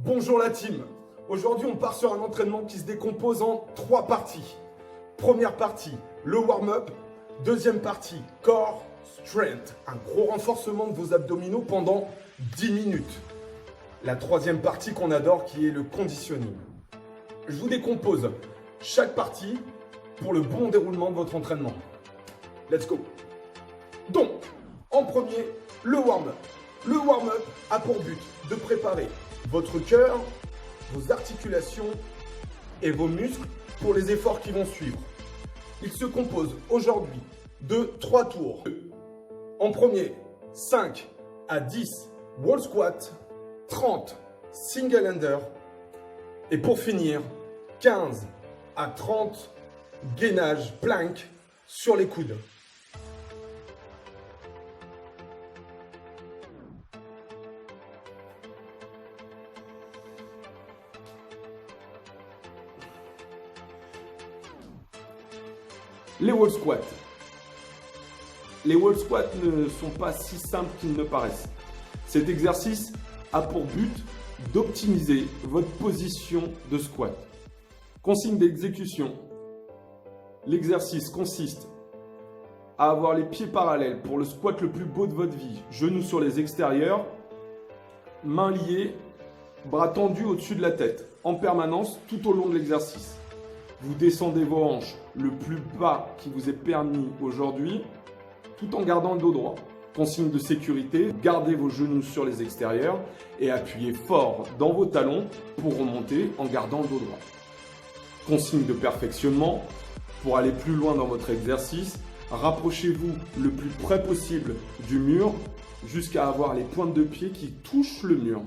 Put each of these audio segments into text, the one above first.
Bonjour la team. Aujourd'hui, on part sur un entraînement qui se décompose en 3 parties. Première partie, le warm-up. Deuxième partie, core strength. Un gros renforcement de vos abdominaux pendant 10 minutes. La troisième partie qu'on adore qui est le conditioning. Je vous décompose chaque partie pour le bon déroulement de votre entraînement. Let's go. Donc, en premier, le warm-up. Le warm-up a pour but de préparer votre cœur, vos articulations et vos muscles pour les efforts qui vont suivre. Il se compose aujourd'hui de 3 tours. En premier, 5 à 10 wall squat, 30 single hander et pour finir, 15 à 30 gainage plank sur les coudes. Les wall squats. Les wall squats ne sont pas si simples qu'ils ne paraissent. Cet exercice a pour but d'optimiser votre position de squat. Consigne d'exécution. L'exercice consiste à avoir les pieds parallèles pour le squat le plus beau de votre vie. Genoux sur les extérieurs, mains liées, bras tendus au-dessus de la tête, en permanence tout au long de l'exercice. Vous descendez vos hanches le plus bas qui vous est permis aujourd'hui, tout en gardant le dos droit. Consigne de sécurité, gardez vos genoux sur les extérieurs et appuyez fort dans vos talons pour remonter en gardant le dos droit. Consigne de perfectionnement, pour aller plus loin dans votre exercice, rapprochez-vous le plus près possible du mur jusqu'à avoir les pointes de pied qui touchent le mur.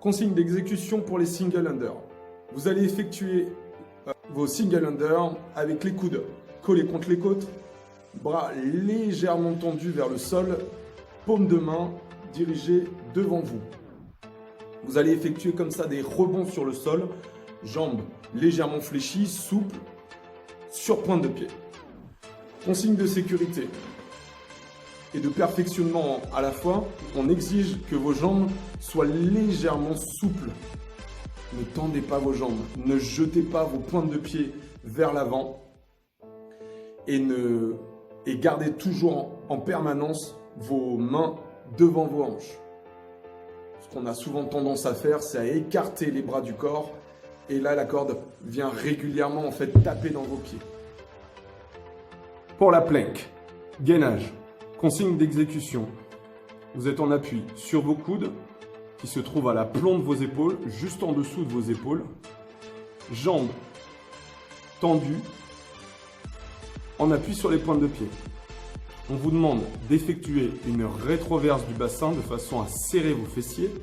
Consigne d'exécution pour les single under. Vous allez effectuer vos single under avec les coudes collés contre les côtes, bras légèrement tendus vers le sol, paume de main dirigée devant vous. Vous allez effectuer comme ça des rebonds sur le sol, jambes légèrement fléchies, souples, sur pointe de pied. Consigne de sécurité et de perfectionnement à la fois, on exige que vos jambes soient légèrement souples. Ne tendez pas vos jambes, ne jetez pas vos pointes de pied vers l'avant et gardez toujours en permanence vos mains devant vos hanches. Ce qu'on a souvent tendance à faire, c'est à écarter les bras du corps et là la corde vient régulièrement en fait taper dans vos pieds. Pour la plank, gainage. Consigne d'exécution. Vous êtes en appui sur vos coudes qui se trouvent à la plomb de vos épaules, juste en dessous de vos épaules. Jambes tendues, en appui sur les pointes de pied. On vous demande d'effectuer une rétroverse du bassin de façon à serrer vos fessiers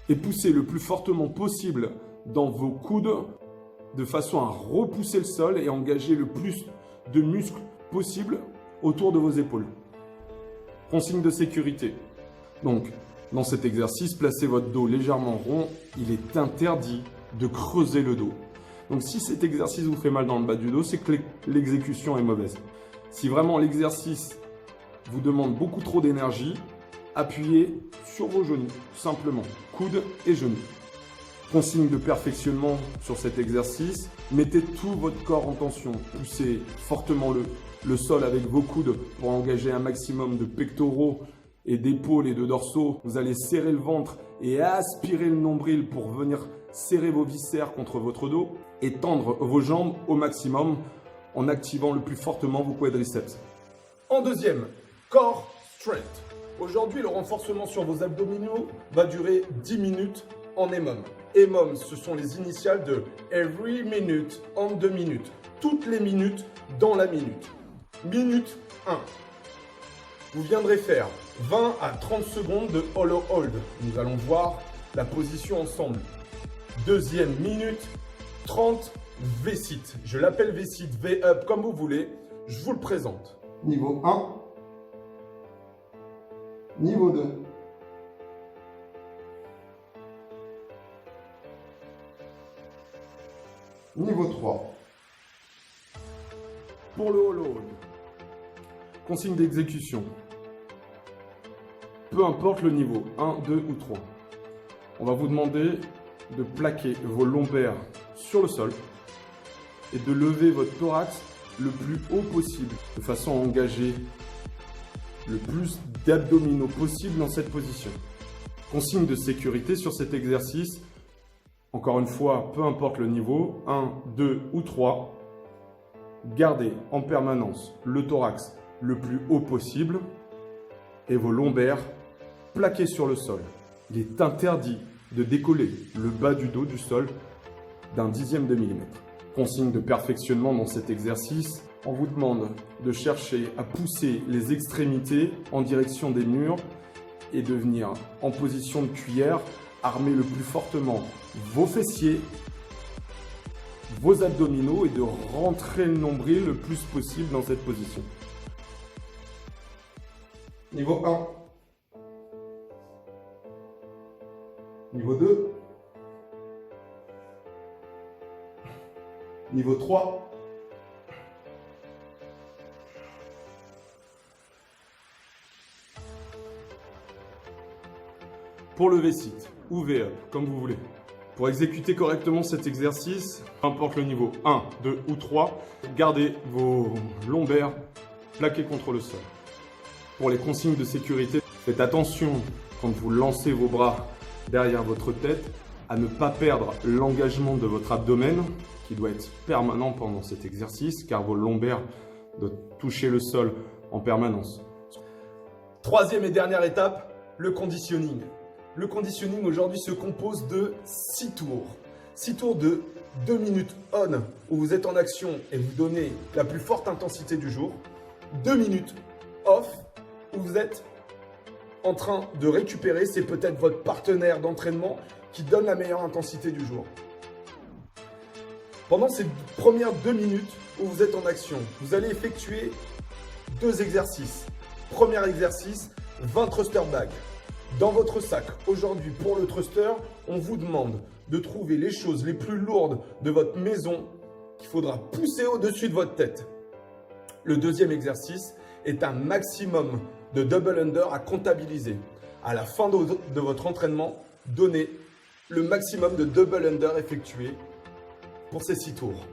et pousser le plus fortement possible dans vos coudes de façon à repousser le sol et engager le plus de muscles possible autour de vos épaules. Consigne de sécurité. Donc, dans cet exercice, placez votre dos légèrement rond. Il est interdit de creuser le dos. Donc, si cet exercice vous fait mal dans le bas du dos, c'est que l'exécution est mauvaise. Si vraiment l'exercice vous demande beaucoup trop d'énergie, appuyez sur vos genoux, simplement, coudes et genoux. Consigne de perfectionnement sur cet exercice. Mettez tout votre corps en tension. Poussez fortement le sol avec vos coudes pour engager un maximum de pectoraux et d'épaules et de dorsaux. Vous allez serrer le ventre et aspirer le nombril pour venir serrer vos viscères contre votre dos et tendre vos jambes au maximum en activant le plus fortement vos quadriceps. En deuxième, core strength. Aujourd'hui, le renforcement sur vos abdominaux va durer 10 minutes en EMOM. EMOM, ce sont les initiales de every minute en 2 minutes. Toutes les minutes dans la minute. Minute 1. Vous viendrez faire 20 à 30 secondes de hollow hold. Nous allons voir la position ensemble. Deuxième minute, 30 V-sit. Je l'appelle V-sit, V-up, comme vous voulez. Je vous le présente. Niveau 1. Niveau 2. Niveau 3. Pour le hollow hold. Consigne d'exécution. peu importe le niveau, 1, 2 ou 3. On va vous demander de plaquer vos lombaires sur le sol et de lever votre thorax le plus haut possible, de façon à engager le plus d'abdominaux possible dans cette position. Consigne de sécurité sur cet exercice, encore une fois, peu importe le niveau, 1, 2 ou 3, gardez en permanence le thorax le plus haut possible et vos lombaires plaqués sur le sol. Il est interdit de décoller le bas du dos du sol d'un dixième de millimètre. Consigne de perfectionnement dans cet exercice, on vous demande de chercher à pousser les extrémités en direction des murs et de venir en position de cuillère, armer le plus fortement vos fessiers, vos abdominaux et de rentrer le nombril le plus possible dans cette position. Niveau 1. Niveau 2. Niveau 3. Pour le V-sit ou V-up, comme vous voulez. Pour exécuter correctement cet exercice, peu importe le niveau 1, 2 ou 3, gardez vos lombaires plaqués contre le sol. Pour les consignes de sécurité, faites attention quand vous lancez vos bras derrière votre tête à ne pas perdre l'engagement de votre abdomen qui doit être permanent pendant cet exercice car vos lombaires doivent toucher le sol en permanence. Troisième et dernière étape, le conditioning. Le conditioning aujourd'hui se compose de 6 tours. 6 tours de 2 minutes on où vous êtes en action et vous donnez la plus forte intensité du jour. 2 minutes off où vous êtes en train de récupérer, c'est peut-être votre partenaire d'entraînement qui donne la meilleure intensité du jour. Pendant ces premières 2 minutes où vous êtes en action, vous allez effectuer 2 exercices. Premier exercice, 20 thruster bags. Dans votre sac, aujourd'hui pour le thruster, on vous demande de trouver les choses les plus lourdes de votre maison qu'il faudra pousser au-dessus de votre tête. Le deuxième exercice est un maximum de double under à comptabiliser. À la fin de votre entraînement, donnez le maximum de double under effectué pour ces 6 tours.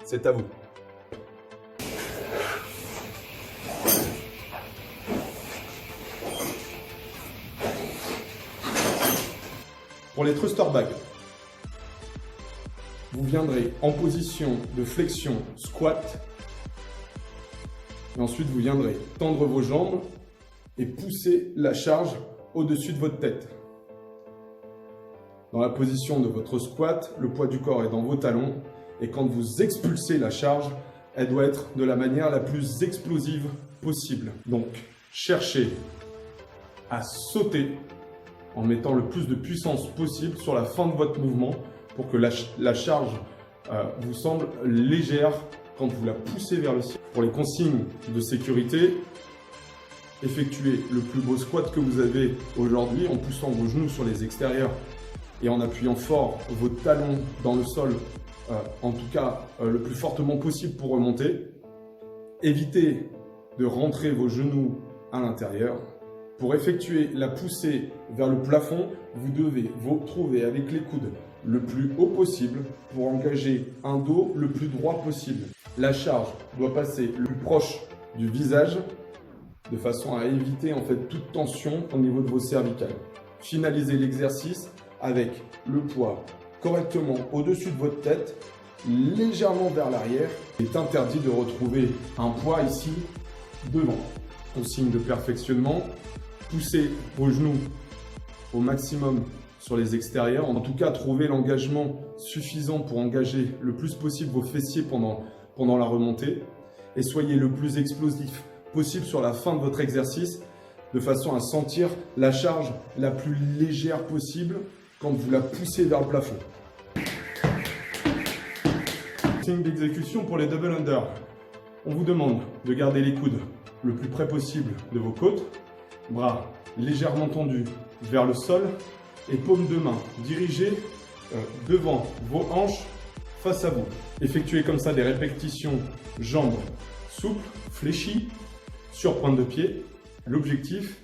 C'est à vous. Pour les thruster bags, vous viendrez en position de flexion squat. Et ensuite, vous viendrez tendre vos jambes et pousser la charge au-dessus de votre tête. Dans la position de votre squat, le poids du corps est dans vos talons. Et quand vous expulsez la charge, elle doit être de la manière la plus explosive possible. Donc, cherchez à sauter en mettant le plus de puissance possible sur la fin de votre mouvement pour que la charge vous semble légère quand vous la poussez vers le ciel. Pour les consignes de sécurité, effectuez le plus beau squat que vous avez aujourd'hui en poussant vos genoux sur les extérieurs et en appuyant fort vos talons dans le sol, en tout cas le plus fortement possible pour remonter. Évitez de rentrer vos genoux à l'intérieur. Pour effectuer la poussée vers le plafond, vous devez vous trouver avec les coudes le plus haut possible pour engager un dos le plus droit possible. La charge doit passer le plus proche du visage de façon à éviter en fait toute tension au niveau de vos cervicales. Finalisez l'exercice avec le poids correctement au-dessus de votre tête, légèrement vers l'arrière. Il est interdit de retrouver un poids ici devant. Consigne de perfectionnement. Poussez vos genoux au maximum sur les extérieurs. En tout cas, trouvez l'engagement suffisant pour engager le plus possible vos fessiers pendant la remontée. Et soyez le plus explosif possible sur la fin de votre exercice de façon à sentir la charge la plus légère possible quand vous la poussez vers le plafond. Signe d'exécution pour les double under. On vous demande de garder les coudes le plus près possible de vos côtes. Bras légèrement tendus vers le sol et paumes de main dirigées devant vos hanches face à vous. Effectuez comme ça des répétitions jambes souples, fléchies, sur pointe de pied. L'objectif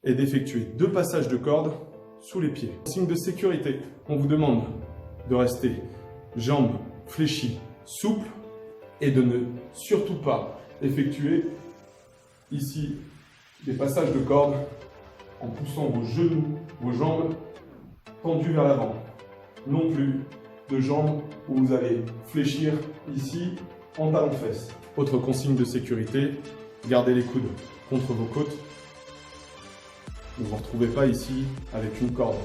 est d'effectuer 2 passages de corde sous les pieds. Signe de sécurité, on vous demande de rester jambes fléchies, souples et de ne surtout pas effectuer ici des passages de corde en poussant vos genoux, vos jambes tendues vers l'avant. Non plus de jambes où vous allez fléchir ici en talons-fesses. Autre consigne de sécurité, gardez les coudes contre vos côtes. Ne vous retrouvez pas ici avec une corde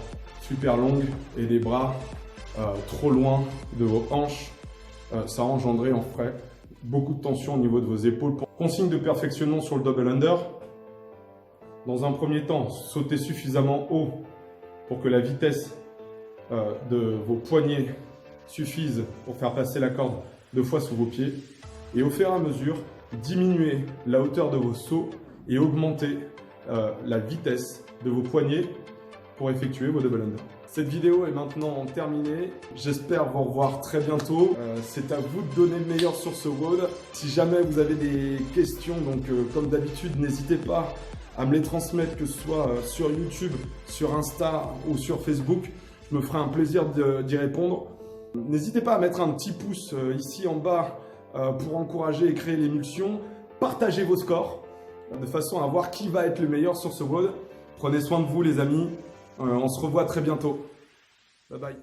super longue et des bras trop loin de vos hanches. Ça engendrerait en ferait beaucoup de tension au niveau de vos épaules. Consigne de perfectionnement sur le double under. Dans un premier temps, sautez suffisamment haut pour que la vitesse de vos poignets suffise pour faire passer la corde 2 fois sous vos pieds. Et au fur et à mesure, diminuez la hauteur de vos sauts et augmentez la vitesse de vos poignets pour effectuer vos double under. Cette vidéo est maintenant terminée. J'espère vous revoir très bientôt. C'est à vous de donner le meilleur sur ce WOD. Si jamais vous avez des questions, donc comme d'habitude, n'hésitez pas à me les transmettre, que ce soit sur YouTube, sur Insta ou sur Facebook. Je me ferai un plaisir d'y répondre. N'hésitez pas à mettre un petit pouce ici en bas pour encourager et créer l'émulsion. Partagez vos scores de façon à voir qui va être le meilleur sur ce WOD. Prenez soin de vous les amis. On se revoit très bientôt. Bye bye.